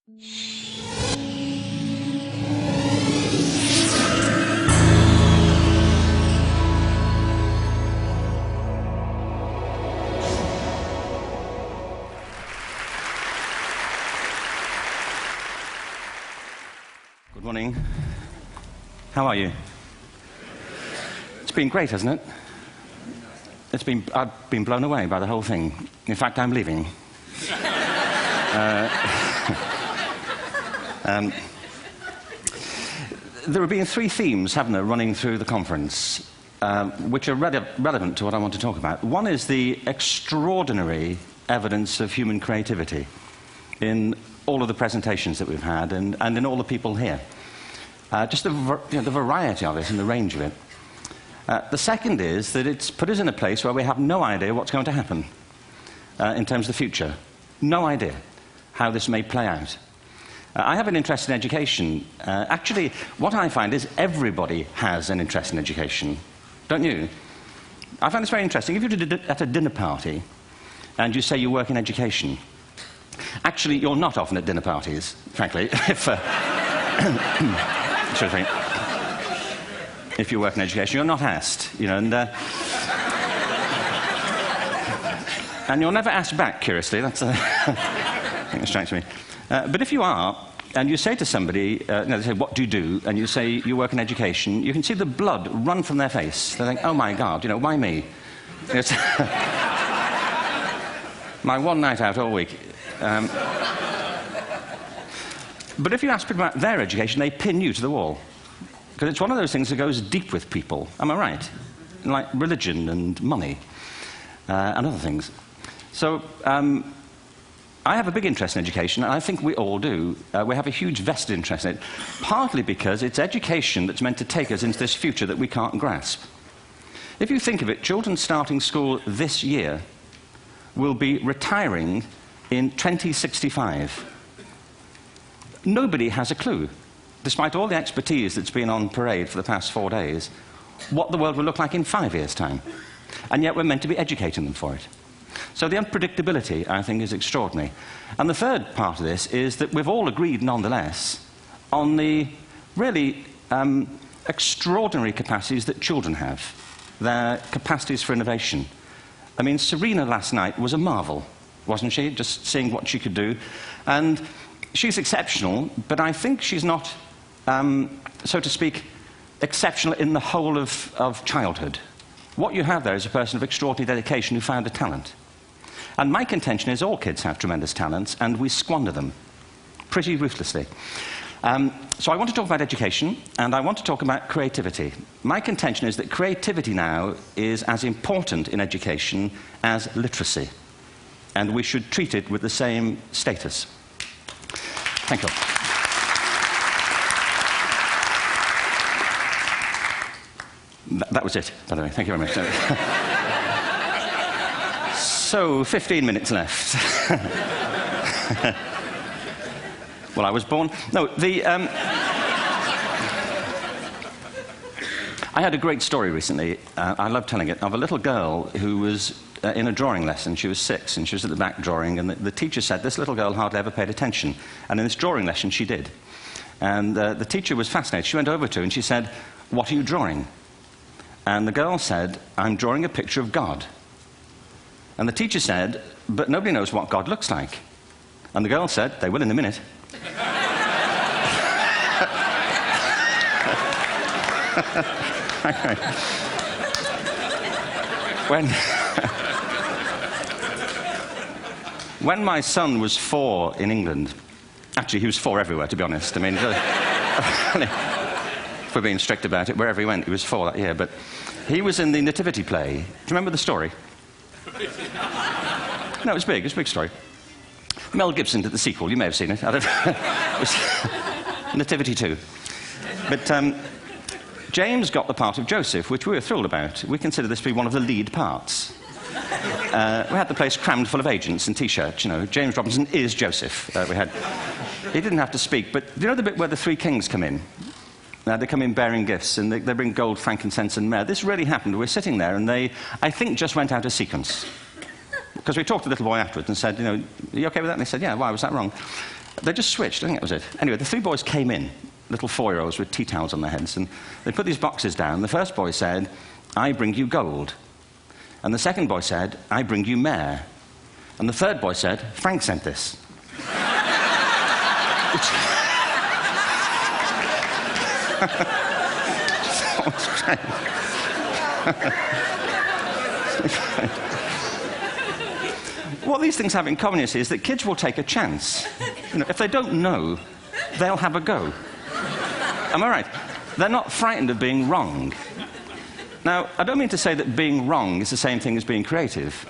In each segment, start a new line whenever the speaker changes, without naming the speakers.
Good morning. How are you? It's been great, hasn't it? I've been blown away by the whole thing. In fact, I'm leaving. There have been three themes, haven't there, running through the conference, which are relevant to what I want to talk about. One is the extraordinary evidence of human creativity in all of the presentations that we've had and in all the people here. Just the variety of it and the range of it. The second is that it's put us in a place where we have no idea what's going to happen in terms of the future. No idea how this may play out. I have an interest in education. Actually, what I find is everybody has an interest in education. Don't you? I find this very interesting. If you're at a dinner party and you say you work in education, actually, you're not often at dinner parties, frankly, if you work in education. You're not asked, you know, and you're never asked back, curiously. That's I think that strikes me. But if you are, and you say to somebody, they say, what do you do? And you say, you work in education, you can see the blood run from their face. They think, oh my God, you know, why me? It's my one night out all week. But if you ask people about their education, they pin you to the wall. Because it's one of those things that goes deep with people. Am I right? Like religion and money and other things. So I have a big interest in education, and I think we all do. We have a huge vested interest in it, partly because it's education that's meant to take us into this future that we can't grasp. If you think of it, children starting school this year will be retiring in 2065. Nobody has a clue, despite all the expertise that's been on parade for the past 4 days, what the world will look like in 5 years' time. And yet we're meant to be educating them for it. So the unpredictability, I think, is extraordinary. And the third part of this is that we've all agreed, nonetheless, on the really extraordinary capacities that children have, their capacities for innovation. I mean, Serena last night was a marvel, wasn't she? Just seeing what she could do. And she's exceptional, but I think she's not, so to speak, exceptional in the whole of childhood. What you have there is a person of extraordinary dedication who found a talent. And my contention is all kids have tremendous talents, and we squander them pretty ruthlessly. So I want to talk about education, and I want to talk about creativity. My contention is that creativity now is as important in education as literacy, and we should treat it with the same status. Thank you. That was it, by the way. Thank you very much. So, 15 minutes left. Well, I was born... No, I had a great story recently, I love telling it, of a little girl who was in a drawing lesson. She was 6, and she was at the back drawing, and the teacher said this little girl hardly ever paid attention. And in this drawing lesson, she did. And the teacher was fascinated. She went over to her and she said, "What are you drawing?" And the girl said, "I'm drawing a picture of God." And the teacher said, "But nobody knows what God looks like." And the girl said, "They will in a minute." When my son was 4 in England, actually he was 4 everywhere, to be honest. I mean, if we're being strict about it, wherever he went, he was 4 that year. But he was in the Nativity play. Do you remember the story? No, it was big. It was a big story. Mel Gibson did the sequel. You may have seen it. I don't know. It was Nativity 2. But James got the part of Joseph, which we were thrilled about. We consider this to be one of the lead parts. We had the place crammed full of agents and T-shirts, you know. James Robinson is Joseph. He didn't have to speak, but do you know the bit where the 3 kings come in? They come in bearing gifts, and they bring gold, frankincense, and myrrh. This really happened. We're sitting there, and they, I think, just went out of sequence. Because we talked to the little boy afterwards and said, you know, are you okay with that? And they said, yeah, why was that wrong? They just switched, I think that was it. Anyway, the three boys came in, little 4-year-olds with tea towels on their heads, and they put these boxes down. The first boy said, "I bring you gold." And the second boy said, "I bring you mare." And the third boy said, "Frank sent this." What these things have in common, you see, is that kids will take a chance. You know, if they don't know, they'll have a go. Am I right? They're not frightened of being wrong. Now, I don't mean to say that being wrong is the same thing as being creative.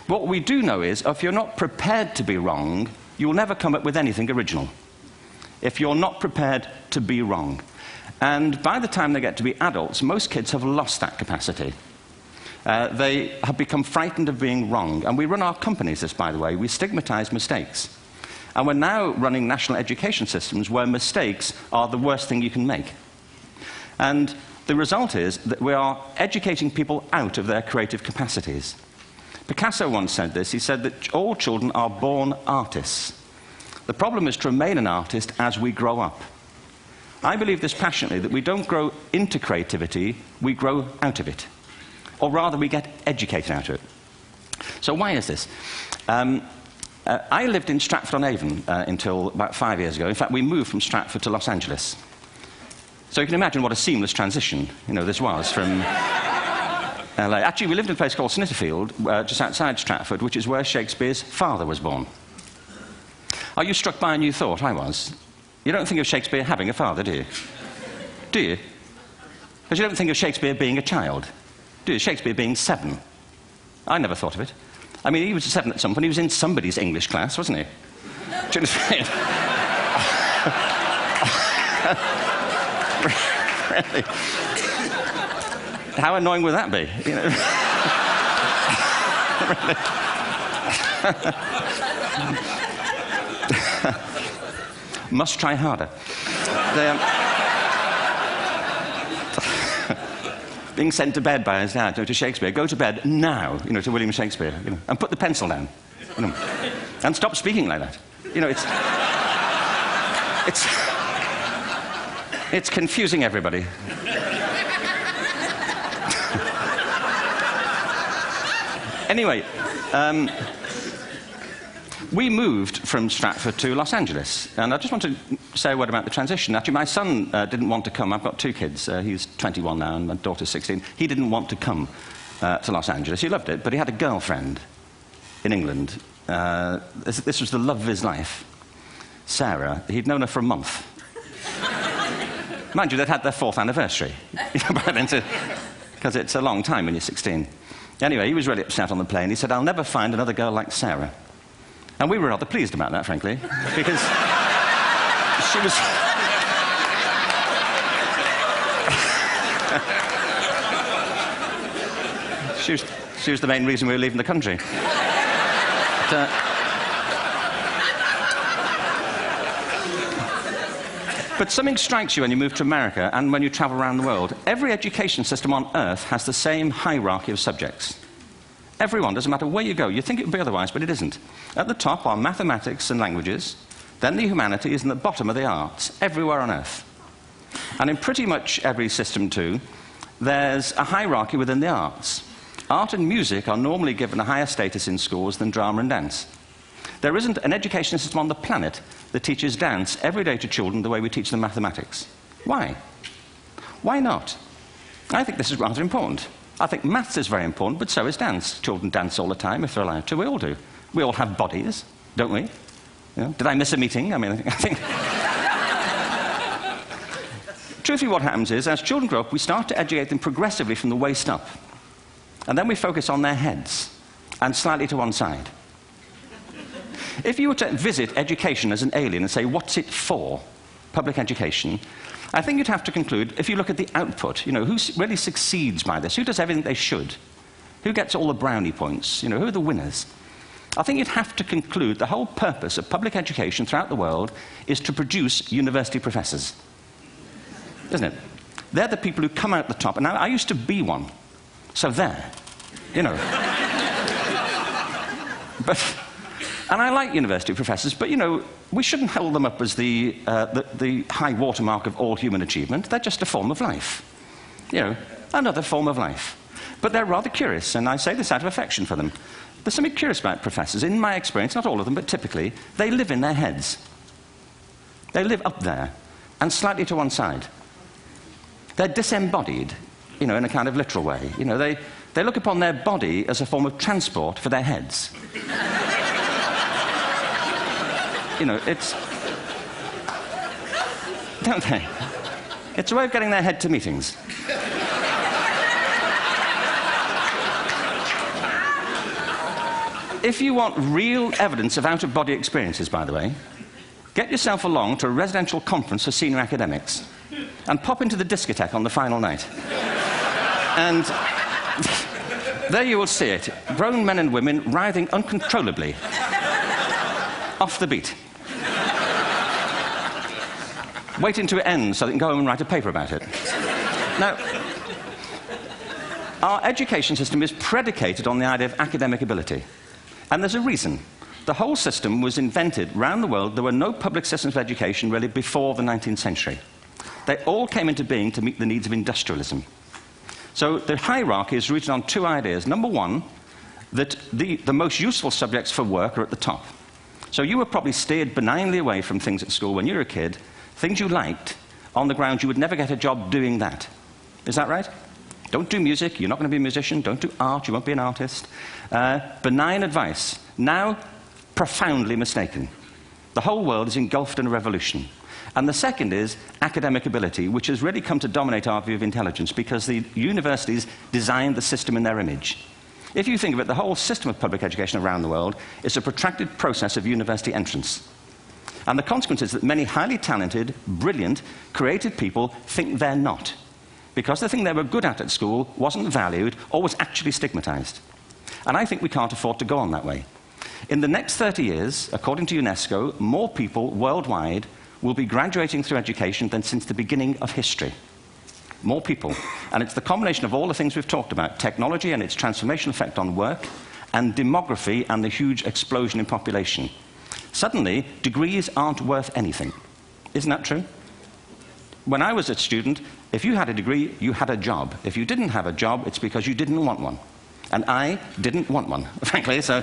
What we do know is, if you're not prepared to be wrong, you will never come up with anything original. If you're not prepared to be wrong. And by the time they get to be adults, most kids have lost that capacity. They have become frightened of being wrong. And we run our companies this, by the way. We stigmatize mistakes. And we're now running national education systems where mistakes are the worst thing you can make. And the result is that we are educating people out of their creative capacities. Picasso once said this. He said that all children are born artists. The problem is to remain an artist as we grow up. I believe this passionately, that we don't grow into creativity, we grow out of it. Or rather, we get educated out of it. So why is this? I lived in Stratford-on-Avon until about 5 years ago. In fact, we moved from Stratford to Los Angeles. So you can imagine what a seamless transition, this was from LA. Actually, we lived in a place called Snitterfield, just outside Stratford, which is where Shakespeare's father was born. Are you struck by a new thought? I was. You don't think of Shakespeare having a father, do you? Do you? Because you don't think of Shakespeare being a child, do you? Shakespeare being 7. I never thought of it. I mean, he was 7 at some point. He was in somebody's English class, wasn't he? Do you understand? Really? How annoying would that be? Must try harder. Being sent to bed by his dad, to Shakespeare. Go to bed now, to William Shakespeare, and put the pencil down, and stop speaking like that. It's confusing everybody. Anyway, we moved from Stratford to Los Angeles, and I just want to say a word about the transition. Actually, my son didn't want to come. I've got 2 kids. He's 21 now, and my daughter's 16. He didn't want to come to Los Angeles. He loved it, but he had a girlfriend in England. This was the love of his life, Sarah. He'd known her for a month. Mind you, they'd had their 4th anniversary, because it's a long time when you're 16. Anyway, he was really upset on the plane. He said, "I'll never find another girl like Sarah." And we were rather pleased about that, frankly, because she was... she was the main reason we were leaving the country. But something strikes you when you move to America and when you travel around the world. Every education system on Earth has the same hierarchy of subjects. Everyone, doesn't matter where you go. You think it would be otherwise, but it isn't. At the top are mathematics and languages, then the humanities, and at the bottom are the arts, everywhere on Earth. And in pretty much every system, too, there's a hierarchy within the arts. Art and music are normally given a higher status in schools than drama and dance. There isn't an education system on the planet that teaches dance every day to children the way we teach them mathematics. Why? Why not? I think this is rather important. I think maths is very important, but so is dance. Children dance all the time if they're allowed to. We all do. We all have bodies, don't we? Did I miss a meeting? I think... Truthfully, what happens is, as children grow up, we start to educate them progressively from the waist up. And then we focus on their heads, and slightly to one side. If you were to visit education as an alien and say, what's it for, public education, I think you'd have to conclude, if you look at the output, who really succeeds by this? Who does everything they should? Who gets all the brownie points? Who are the winners? I think you'd have to conclude the whole purpose of public education throughout the world is to produce university professors. Isn't it? They're the people who come out the top. And now, I used to be one. So there. But And I like university professors, but, you know, we shouldn't hold them up as the high watermark of all human achievement. They're just a form of life. You know, another form of life. But they're rather curious, and I say this out of affection for them. There's something curious about professors. In my experience, not all of them, but typically, they live in their heads. They live up there, and slightly to one side. They're disembodied, you know, in a kind of literal way. You know, they look upon their body as a form of transport for their heads. You know, it's... Don't they? It's a way of getting their head to meetings. If you want real evidence of out-of-body experiences, by the way, get yourself along to a residential conference for senior academics and pop into the discotheque on the final night. And there you will see it. Grown men and women writhing uncontrollably off the beat. Waiting to end so they can go home and write a paper about it. Now, our education system is predicated on the idea of academic ability. And there's a reason. The whole system was invented around the world. There were no public systems of education really before the 19th century. They all came into being to meet the needs of industrialism. So the hierarchy is rooted on two ideas. Number one, that the most useful subjects for work are at the top. So you were probably steered benignly away from things at school when you were a kid, things you liked, on the grounds you would never get a job doing that. Is that right? Don't do music, you're not going to be a musician. Don't do art, you won't be an artist. Benign advice. Now, profoundly mistaken. The whole world is engulfed in a revolution. And the second is academic ability, which has really come to dominate our view of intelligence because the universities designed the system in their image. If you think of it, the whole system of public education around the world is a protracted process of university entrance. And the consequence is that many highly talented, brilliant, creative people think they're not, because the thing they were good at school wasn't valued or was actually stigmatized. And I think we can't afford to go on that way. In the next 30 years, according to UNESCO, more people worldwide will be graduating through education than since the beginning of history. More people. And it's the combination of all the things we've talked about, technology and its transformational effect on work, and demography and the huge explosion in population. Suddenly, degrees aren't worth anything. Isn't that true? When I was a student, if you had a degree, you had a job. If you didn't have a job, it's because you didn't want one. And I didn't want one, frankly, so...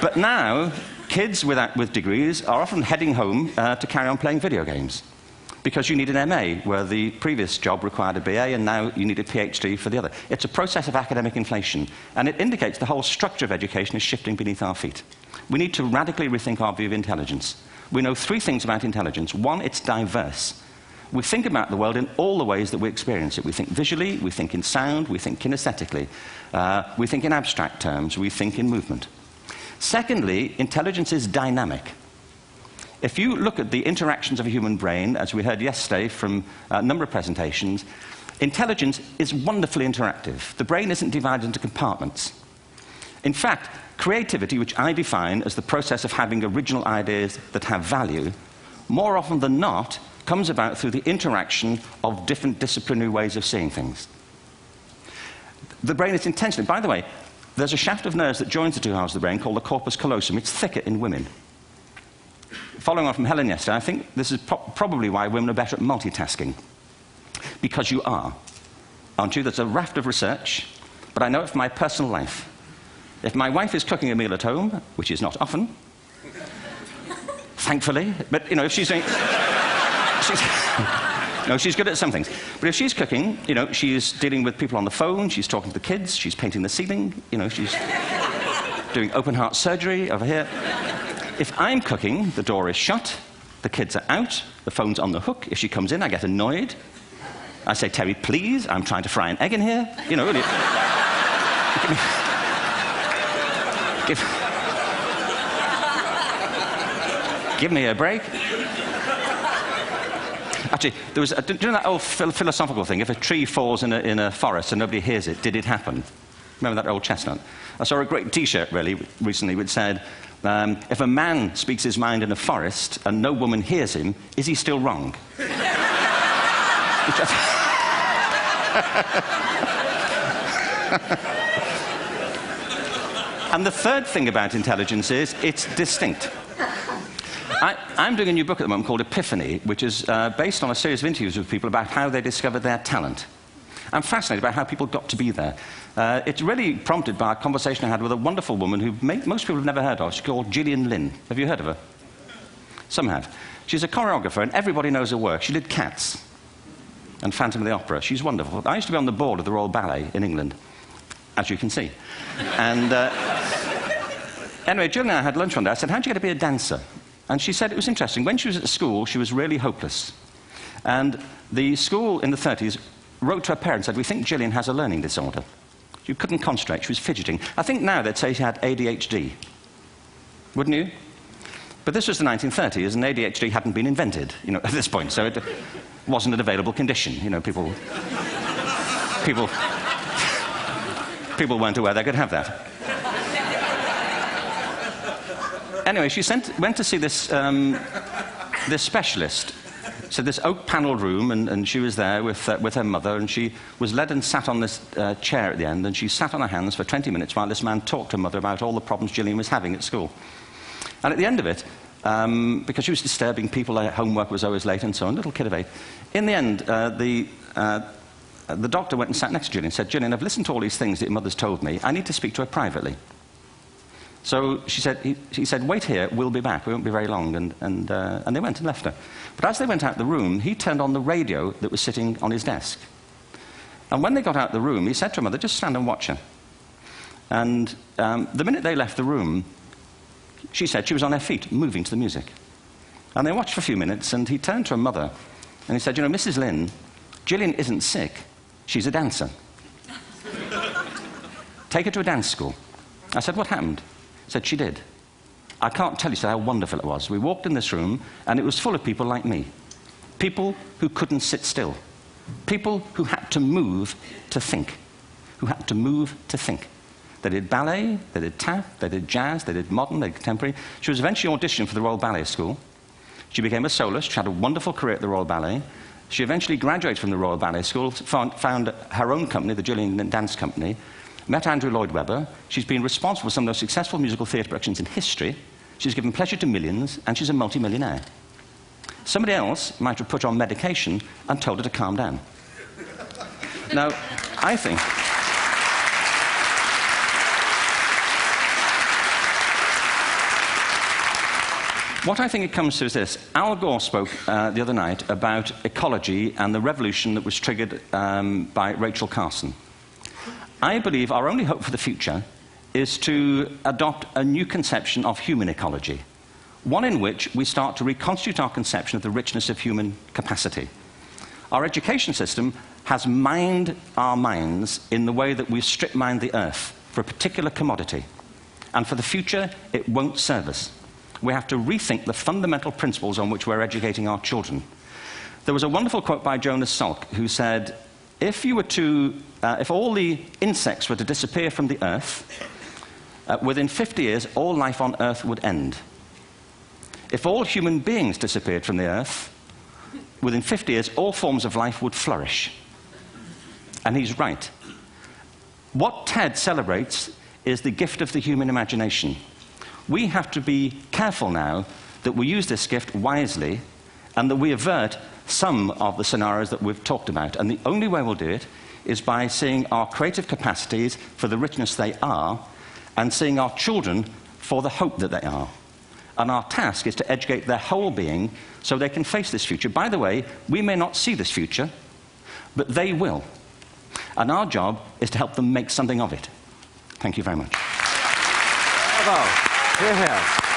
but now, kids with degrees are often heading home to carry on playing video games. Because you need an MA, where the previous job required a BA, and now you need a PhD for the other. It's a process of academic inflation, and it indicates the whole structure of education is shifting beneath our feet. We need to radically rethink our view of intelligence. We know three things about intelligence. One, it's diverse. We think about the world in all the ways that we experience it. We think visually, we think in sound, we think kinesthetically, we think in abstract terms, we think in movement. Secondly, intelligence is dynamic. If you look at the interactions of a human brain, as we heard yesterday from a number of presentations, intelligence is wonderfully interactive. The brain isn't divided into compartments. In fact, creativity, which I define as the process of having original ideas that have value, more often than not, comes about through the interaction of different disciplinary ways of seeing things. The brain is intentionally... By the way, there's a shaft of nerves that joins the two halves of the brain called the corpus callosum. It's thicker in women. Following on from Helen yesterday, I think this is probably why women are better at multitasking. Because you are. Aren't you? There's a raft of research, but I know it from my personal life. If my wife is cooking a meal at home, which is not often, thankfully, but, you know, if she's doing... No, she's good at some things. But if she's cooking, you know, she's dealing with people on the phone, she's talking to the kids, she's painting the ceiling, you know, she's doing open heart surgery over here. If I'm cooking, the door is shut, the kids are out, the phone's on the hook. If she comes in, I get annoyed. I say, Terry, please, I'm trying to fry an egg in here. You know, really. Give me a break. Actually, there was, do you know that old philosophical thing? If a tree falls in a forest and nobody hears it, did it happen? Remember that old chestnut? I saw a great T-shirt, really, recently, which said, if a man speaks his mind in a forest and no woman hears him, is he still wrong? And the third thing about intelligence is it's distinct. I'm doing a new book at the moment called Epiphany, which is based on a series of interviews with people about how they discovered their talent. I'm fascinated by how people got to be there. It's really prompted by a conversation I had with a wonderful woman who most people have never heard of. She's called Gillian Lynne. Have you heard of her? Some have. She's a choreographer, and everybody knows her work. She did Cats and Phantom of the Opera. She's wonderful. I used to be on the board of the Royal Ballet in England, as you can see. And anyway, Gillian and I had lunch one day. I said, how'd you get to be a dancer? And she said it was interesting. When she was at school, she was really hopeless. And the school in the 30s wrote to her parents and said, we think Gillian has a learning disorder. She couldn't concentrate. She was fidgeting. I think now they'd say she had ADHD. Wouldn't you? But this was the 1930s, and ADHD hadn't been invented, at this point. So it wasn't an available condition. People weren't aware they could have that. Anyway, she went to see this specialist. So this oak-panelled room, and she was there with her mother, and she was led and sat on this chair at the end, and she sat on her hands for 20 minutes while this man talked to her mother about all the problems Gillian was having at school. And at the end of it, because she was disturbing people, her homework was always late and so on, little kid of 8, in the end, the doctor went and sat next to Gillian and said, Gillian, I've listened to all these things that your mother's told me. I need to speak to her privately. So he said, wait here, we'll be back. We won't be very long. And they went and left her. But as they went out the room, he turned on the radio that was sitting on his desk. And when they got out the room, he said to her mother, just stand and watch her. And the minute they left the room, she said she was on her feet, moving to the music. And they watched for a few minutes, and he turned to her mother, and he said, Mrs. Lynne, Gillian isn't sick. She's a dancer. Take her to a dance school. I said, what happened? He said, she did. I can't tell you how wonderful it was. We walked in this room, and it was full of people like me. People who couldn't sit still. People who had to move to think. Who had to move to think. They did ballet, they did tap, they did jazz, they did modern, they did contemporary. She was eventually auditioned for the Royal Ballet School. She became a soloist. She had a wonderful career at the Royal Ballet. She eventually graduated from the Royal Ballet School, found her own company, the Gillian Dance Company, met Andrew Lloyd Webber. She's been responsible for some of the most successful musical theatre productions in history. She's given pleasure to millions, and she's a multi-millionaire. Somebody else might have put her on medication and told her to calm down. Now, I think... What I think it comes to is this. Al Gore spoke the other night about ecology and the revolution that was triggered by Rachel Carson. I believe our only hope for the future is to adopt a new conception of human ecology, one in which we start to reconstitute our conception of the richness of human capacity. Our education system has mined our minds in the way that we strip mined the earth for a particular commodity, and for the future, it won't serve us. We have to rethink the fundamental principles on which we're educating our children. There was a wonderful quote by Jonas Salk, who said, if all the insects were to disappear from the earth, within 50 years, all life on earth would end. If all human beings disappeared from the earth, within 50 years, all forms of life would flourish. And he's right. What TED celebrates is the gift of the human imagination. We have to be careful now that we use this gift wisely and that we avert some of the scenarios that we've talked about. And the only way we'll do it is by seeing our creative capacities for the richness they are and seeing our children for the hope that they are. And our task is to educate their whole being so they can face this future. By the way, we may not see this future, but they will. And our job is to help them make something of it. Thank you very much.
Bravo. Here, here.